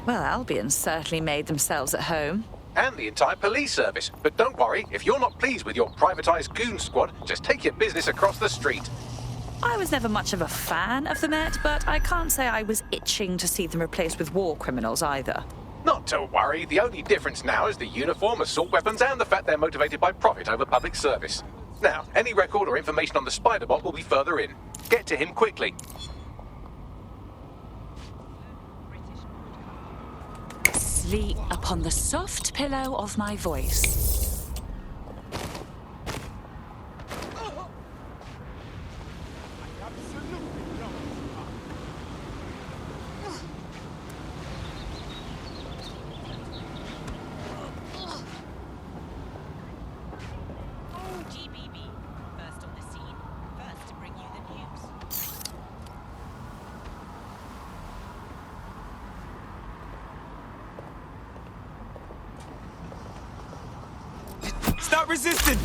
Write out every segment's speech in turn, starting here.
Well, Albion certainly made themselves at home. And the entire police service. But don't worry, if you're not pleased with your privatised goon squad, just take your business across the street. I was never much of a fan of the Met, but I can't say I was itching to see them replaced with war criminals either. Not to worry, the only difference now is the uniform, assault weapons, and the fact they're motivated by profit over public service. Now, any record or information on the Spider-Bot will be further in. Get to him quickly. Sleep upon the soft pillow of my voice. Stop resisting!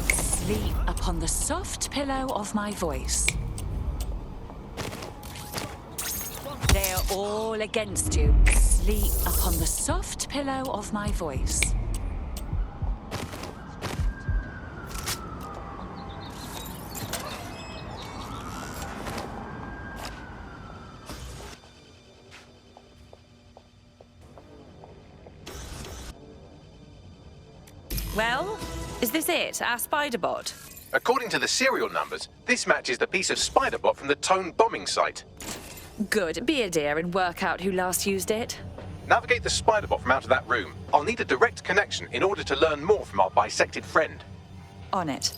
Sleep upon the soft pillow of my voice. They are all against you. Sleep upon the soft pillow of my voice. Well, is this it, our Spider-Bot? According to the serial numbers, this matches the piece of Spider-Bot from the Tone bombing site. Good, be a dear and work out who last used it. Navigate the Spider-Bot from out of that room. I'll need a direct connection in order to learn more from our bisected friend. On it.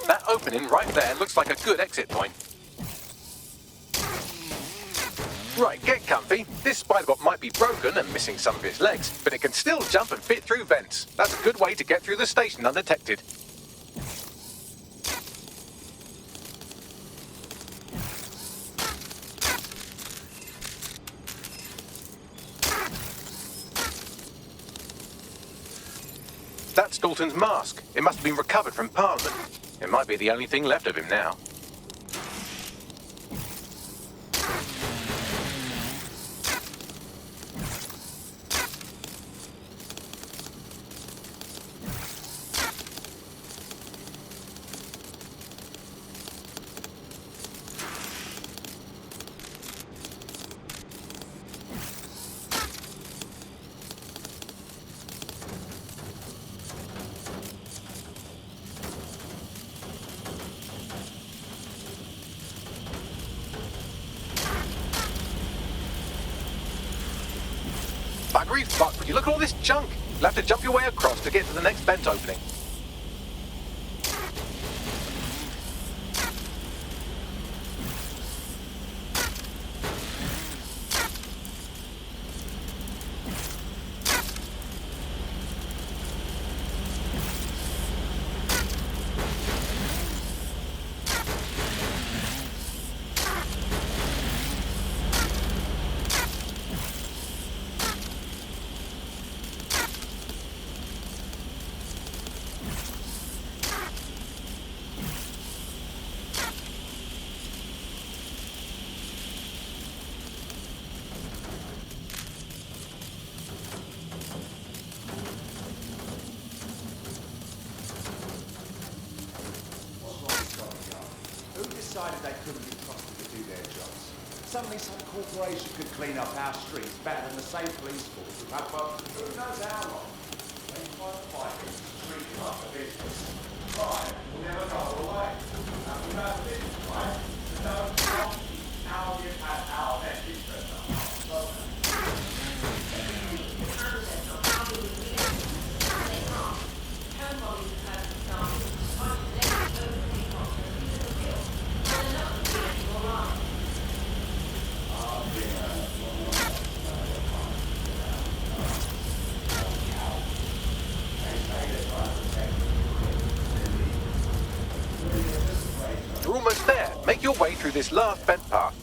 That opening right there looks like a good exit point. Right, get comfy. This Spider-Bot might be broken and missing some of its legs, but it can still jump and fit through vents. That's a good way to get through the station undetected. That's Dalton's mask. It must have been recovered from Parliament. It might be the only thing left of him now. Buggery fuck, would you look at all this junk? You'll have to jump your way across to get to the next vent opening. Decided they couldn't be trusted to do their jobs. Suddenly some corporation could clean up our streets better than the same police force we've had for who knows how long. They fight fighters treating up the business. Crime will never go away. And we know the business, right? No problem. Now we've had our best interest. You're almost there. Make your way through this last vent path.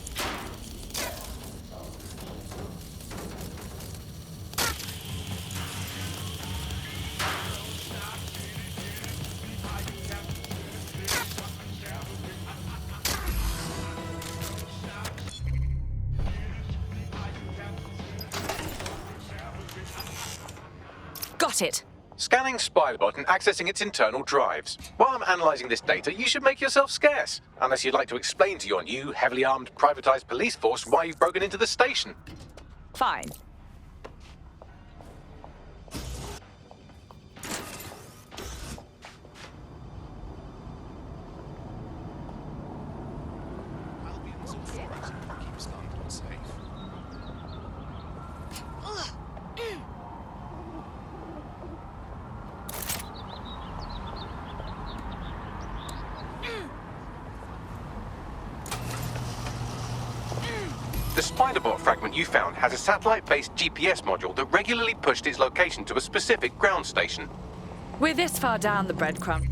Got it. Scanning Spiderbot and accessing its internal drives. While I'm analysing this data, you should make yourself scarce. Unless you'd like to explain to your new, heavily armed, privatised police force why you've broken into the station. Fine. Albions and Forest keeps London safe. The Spiderbot fragment you found has a satellite-based GPS module that regularly pushed its location to a specific ground station. We're this far down the breadcrumb.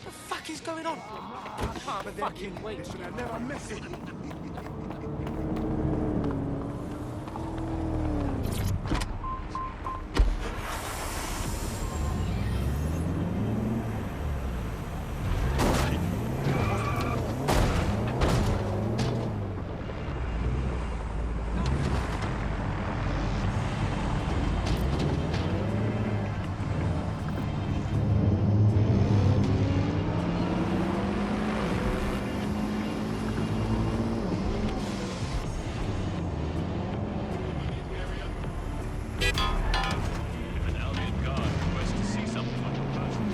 What the fuck is going on? I can't fucking wait. I never miss it. An Albion guard requests to see something on your person.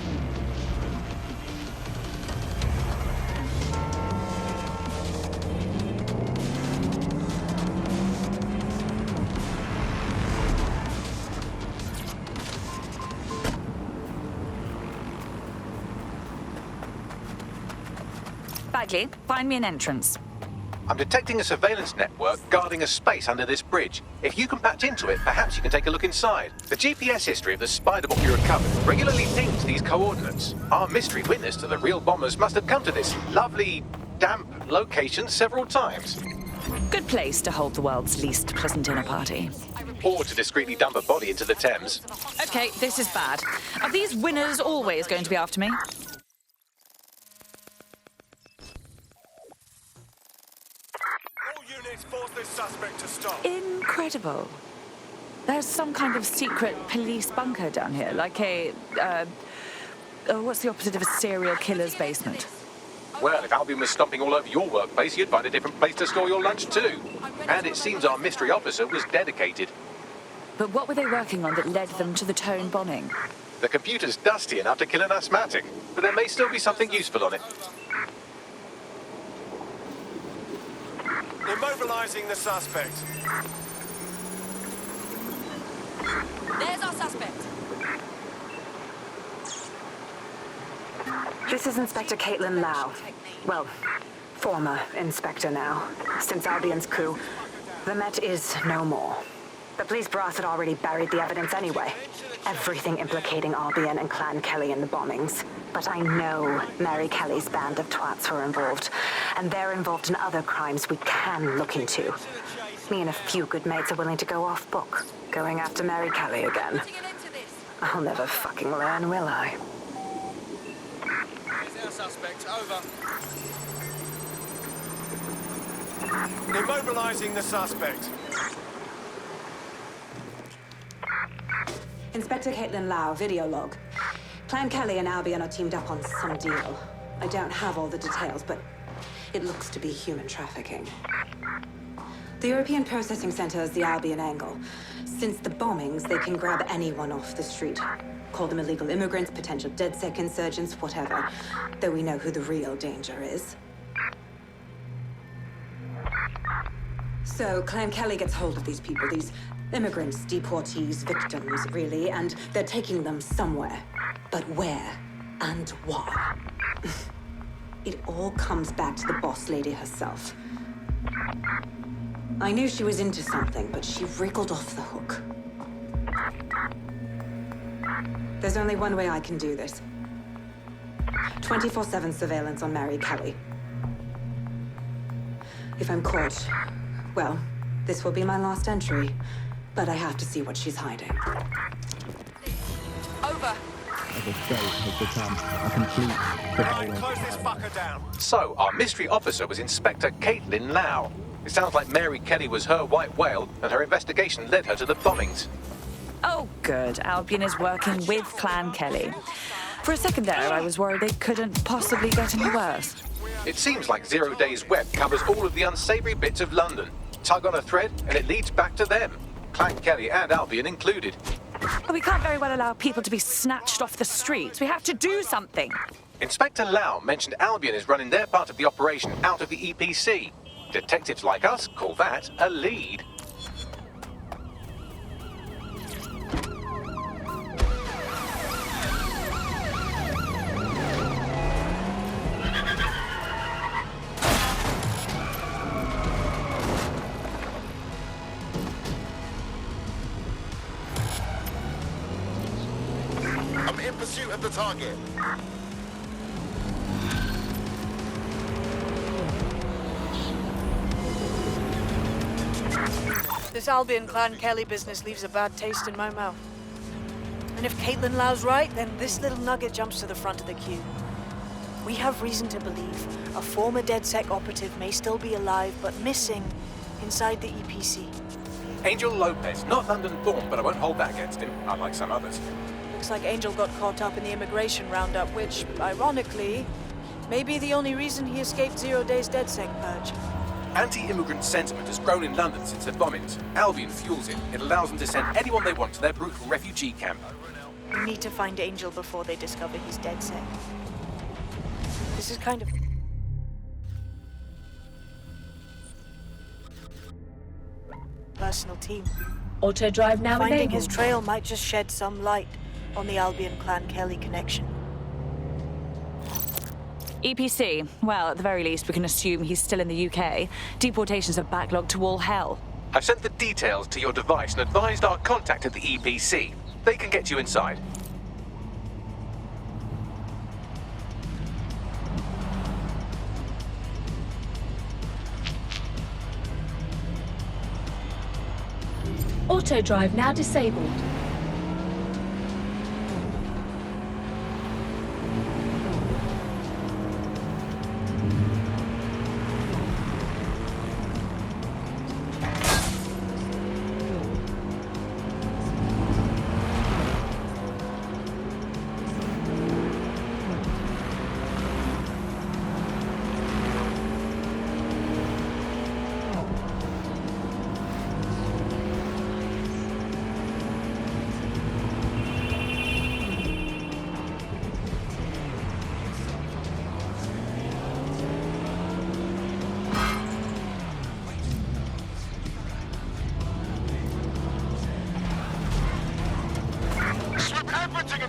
Bagley, find me an entrance. I'm detecting a surveillance network guarding a space under this bridge. If you can patch into it, perhaps you can take a look inside. The GPS history of the Spiderbot you recovered regularly pings these coordinates. Our mystery witness to the real bombers must have come to this lovely, damp location several times. Good place to hold the world's least pleasant dinner party. Or to discreetly dump a body into the Thames. Okay, this is bad. Are these winners always going to be after me? All units force this suspect to stop. Incredible. There's some kind of secret police bunker down here, like a, what's the opposite of a serial killer's basement? Well, if Albion was stomping all over your workplace, you'd find a different place to store your lunch too. And it seems our mystery officer was dedicated. But what were they working on that led them to the Tone bombing? The computer's dusty enough to kill an asthmatic, but there may still be something useful on it. Immobilizing the suspect. There's our suspect. This is Inspector Caitlin Lau. Well, former inspector now. Since Albion's coup, the Met is no more. The police brass had already buried the evidence anyway. Everything implicating Albion and Clan Kelly in the bombings. But I know Mary Kelly's band of twats were involved. And they're involved in other crimes we can look into. Me and a few good mates are willing to go off book, going after Mary Kelly again. I'll never fucking learn, will I? There's our suspect. Over. Immobilizing the suspect. Inspector Caitlin Lau, video log. Clan Kelly and Albion are teamed up on some deal. I don't have all the details, but it looks to be human trafficking. The European Processing Center is the Albion angle. Since the bombings, they can grab anyone off the street. Call them illegal immigrants, potential DedSec insurgents, whatever. Though we know who the real danger is. So, Clan Kelly gets hold of these people, these immigrants, deportees, victims, really, and they're taking them somewhere. But where and why? It all comes back to the boss lady herself. I knew she was into something, but she wriggled off the hook. There's only one way I can do this. 24/7 surveillance on Mary Kelly. If I'm caught, well, this will be my last entry. But I have to see what she's hiding. Over. The state has become a complete Right, close this fucker down. So, our mystery officer was Inspector Caitlin Lau. It sounds like Mary Kelly was her white whale, and her investigation led her to the bombings. Oh, good. Albion is working with Clan Kelly. For a second there, I was worried they couldn't possibly get any worse. It seems like Zero Days Web covers all of the unsavory bits of London. Tug on a thread, and it leads back to them. Clan Kelly and Albion included. But we can't very well allow people to be snatched off the streets. We have to do something. Inspector Lau mentioned Albion is running their part of the operation out of the EPC. Detectives like us call that a lead. I'm in pursuit of the target. This Albion Clan Kelly business leaves a bad taste in my mouth. And if Caitlin Lau's right, then this little nugget jumps to the front of the queue. We have reason to believe a former DedSec operative may still be alive, but missing inside the EPC. Angel Lopez, not London born, but I won't hold that against him, unlike some others. Looks like Angel got caught up in the immigration roundup, which, ironically, may be the only reason he escaped 0 Days DedSec purge. Anti-immigrant sentiment has grown in London since the bombings. Albion fuels it. It allows them to send anyone they want to their brutal refugee camp. We need to find Angel before they discover he's DedSec. This is kind of... personal team. Auto drive now Finding enabled. his trail might just shed some light on the Albion Clan Kelly connection. EPC. Well, at the very least, we can assume he's still in the UK. Deportations are backlogged to all hell. I've sent the details to your device and advised our contact at the EPC. They can get you inside. Auto drive now disabled.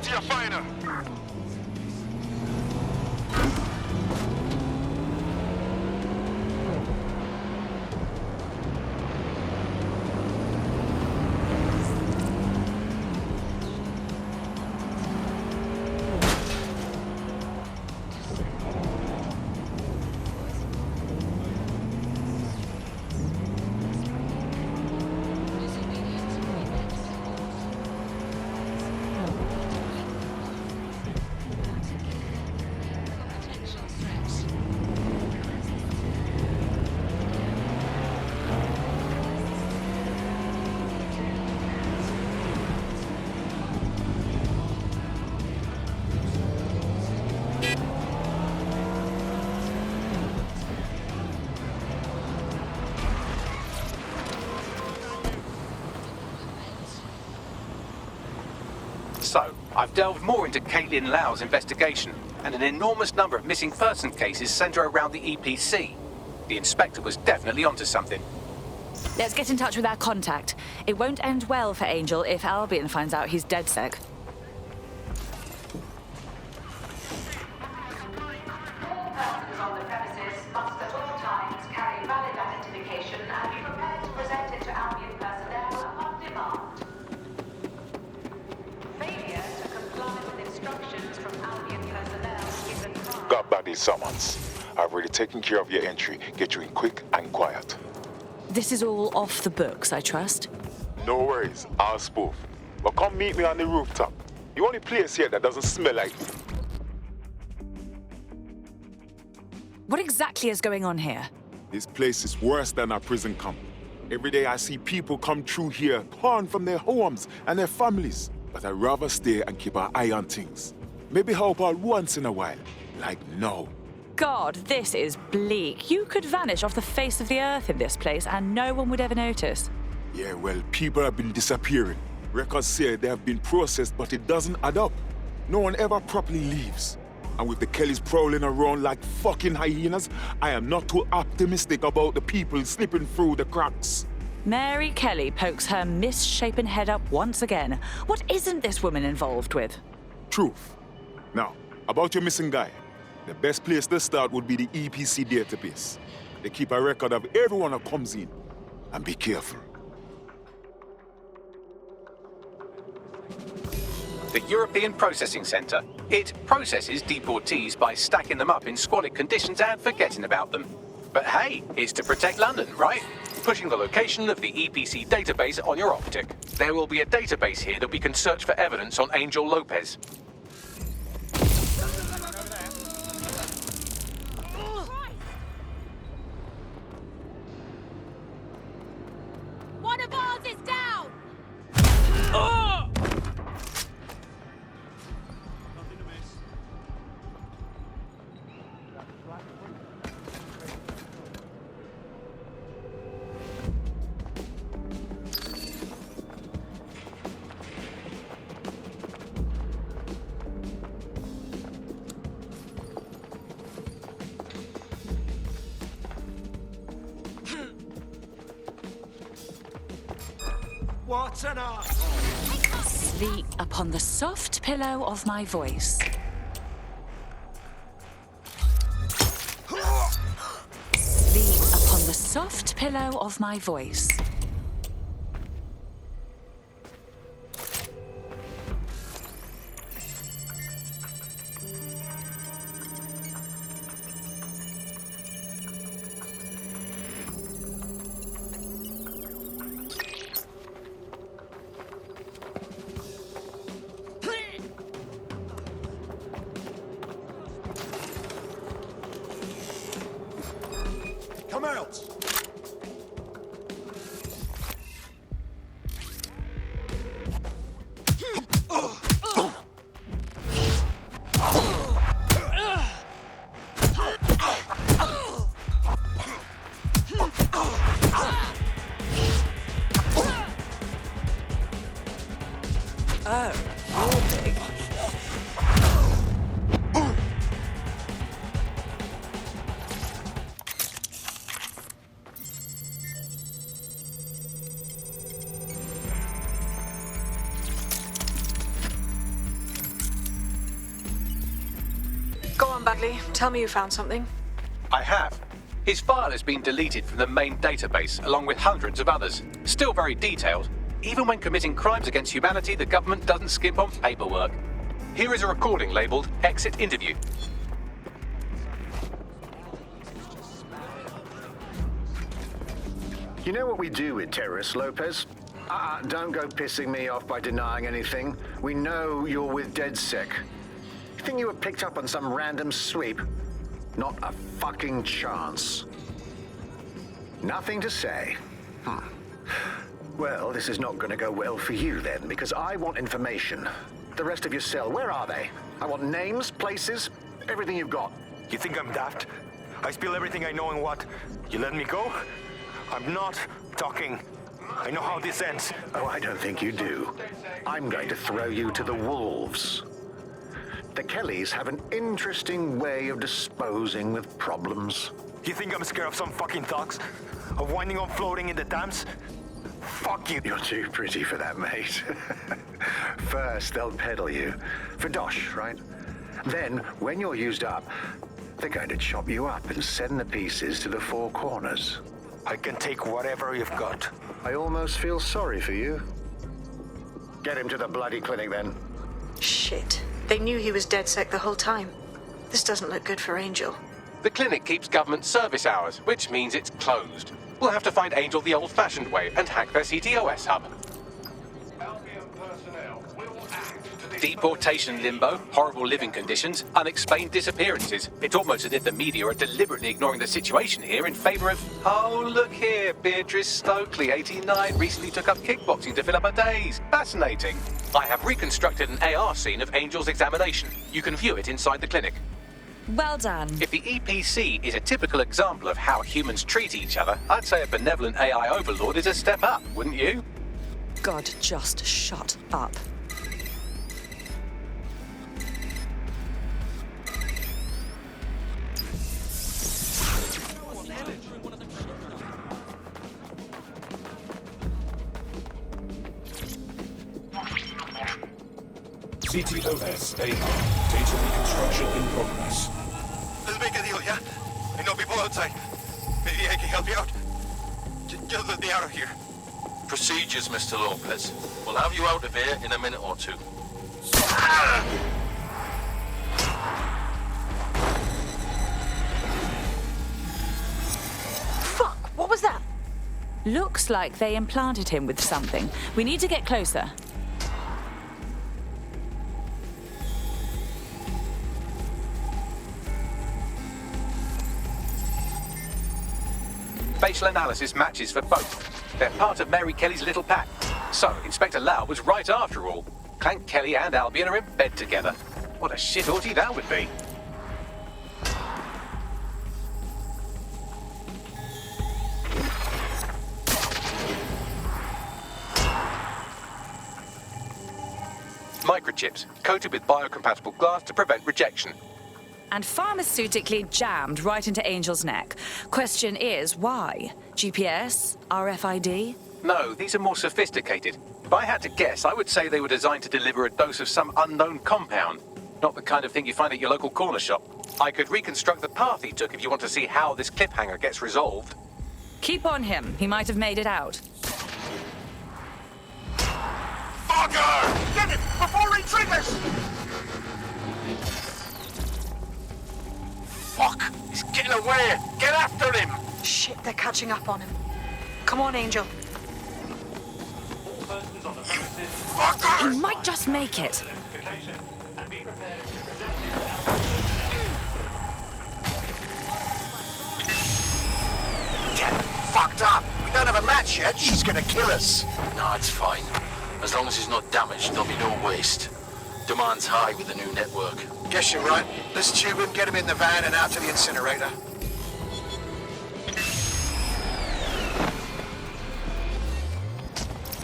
to your final. So, I've delved more into Caitlin Lau's investigation, and an enormous number of missing person cases centre around the EPC. The inspector was definitely onto something. Let's get in touch with our contact. It won't end well for Angel if Albion finds out he's DedSec. Persons on the premises must at all times carry valid identification and be prepared to present it to Albion personnel upon demand. Failure to comply with instructions from Albion personnel is a crime. Got back these summons. I've already taken care of your entry. Get you in quick and quiet. This is all off the books, I trust. No worries, I'll spoof. But come meet me on the rooftop. The only place here that doesn't smell like... What exactly is going on here? This place is worse than a prison camp. Every day I see people come through here, torn from their homes and their families. But I'd rather stay and keep an eye on things. Maybe help out once in a while. Like now. God, this is bleak. You could vanish off the face of the earth in this place and no one would ever notice. Yeah, well, people have been disappearing. Records say they have been processed, but it doesn't add up. No one ever properly leaves. And with the Kellys prowling around like fucking hyenas, I am not too optimistic about the people slipping through the cracks. Mary Kelly pokes her misshapen head up once again. What isn't this woman involved with? Truth. Now, about your missing guy. The best place to start would be the EPC database. They keep a record of everyone that comes in. And be careful. The European Processing Centre. It processes deportees by stacking them up in squalid conditions and forgetting about them. But hey, it's to protect London, right? Pushing the location of the EPC database on your optic. There will be a database here that we can search for evidence on Angel Lopez. One of ours is down! What an art! Sleep upon the soft pillow of my voice. Sleep upon the soft pillow of my voice. Come out! Oh, you're big. Bradley, tell me you found something. I have. His file has been deleted from the main database, along with hundreds of others. Still very detailed. Even when committing crimes against humanity, the government doesn't skimp on paperwork. Here is a recording labeled Exit Interview. You know what we do with terrorists, Lopez? Don't go pissing me off by denying anything. We know you're with DedSec. You think you were picked up on some random sweep? Not a fucking chance. Nothing to say. Well, this is not going to go well for you then, because I want information. The rest of your cell, where are they? I want names, places, everything you've got. You think I'm daft? I spill everything I know and what? You let me go? I'm not talking. I know how this ends. Oh, I don't think you do. I'm going to throw you to the wolves. The Kellys have an interesting way of disposing with problems. You think I'm scared of some fucking thugs? Of winding up floating in the dams? Fuck you. You're too pretty for that, mate. First, they'll peddle you. For dosh, right? Then, when you're used up, they're going to chop you up and send the pieces to the four corners. I can take whatever you've got. I almost feel sorry for you. Get him to the bloody clinic, then. Shit. They knew he was DedSec the whole time. This doesn't look good for Angel. The clinic keeps government service hours, which means it's closed. We'll have to find Angel the old-fashioned way and hack their CTOS hub. Deportation limbo, horrible living conditions, unexplained disappearances. It's almost as if the media are deliberately ignoring the situation here in favor of... Oh, look here, Beatrice Stokely, 89, recently took up kickboxing to fill up her days. Fascinating. I have reconstructed an AR scene of Angel's examination. You can view it inside the clinic. Well done. If the EPC is a typical example of how humans treat each other, I'd say a benevolent AI overlord is a step up, wouldn't you? God, just shut up. CTOS AR. Data reconstruction in progress. Let's make a deal, yeah? I know people outside. Maybe I can help you out. Just let me out of here. Procedures, Mr. Lopez. We'll have you out of here in a minute or two. Fuck! What was that? Looks like they implanted him with something. We need to get closer. Facial analysis matches for both. They're part of Mary Kelly's little pack. So, Inspector Lau was right after all. Clank Kelly and Albion are in bed together. What a shit orgy that would be. Microchips, coated with biocompatible glass to prevent rejection. And pharmaceutically jammed right into Angel's neck. Question is, why? GPS? RFID? No, these are more sophisticated. If I had to guess, I would say they were designed to deliver a dose of some unknown compound. Not the kind of thing you find at your local corner shop. I could reconstruct the path he took if you want to see how this cliffhanger gets resolved. Keep on him. He might have made it out. Fucker! Get it before he triggers! Fuck! He's getting away! Get after him! Shit, they're catching up on him. Come on, Angel. He might just make it. Get fucked up! We don't have a match yet. She's gonna kill us. No, it's fine. As long as he's not damaged, there'll be no waste. Demand's high with the new network. Guess you're right. Let's tube him, get him in the van and out to the incinerator.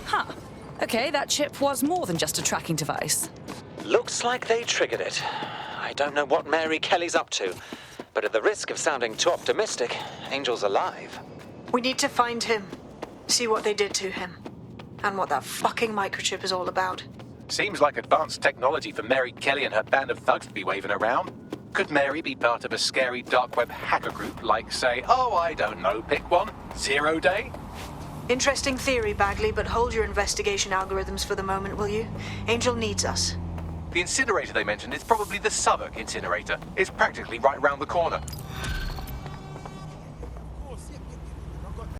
Huh. Okay, that chip was more than just a tracking device. Looks like they triggered it. I don't know what Mary Kelly's up to, but at the risk of sounding too optimistic, Angel's alive. We need to find him. See what they did to him. And what that fucking microchip is all about. Seems like advanced technology for Mary Kelly and her band of thugs to be waving around. Could Mary be part of a scary dark web hacker group like, say, oh, I don't know, pick one, Zero Day? Interesting theory, Bagley, but hold your investigation algorithms for the moment, will you? Angel needs us. The incinerator they mentioned is probably the Southwark incinerator. It's practically right round the corner.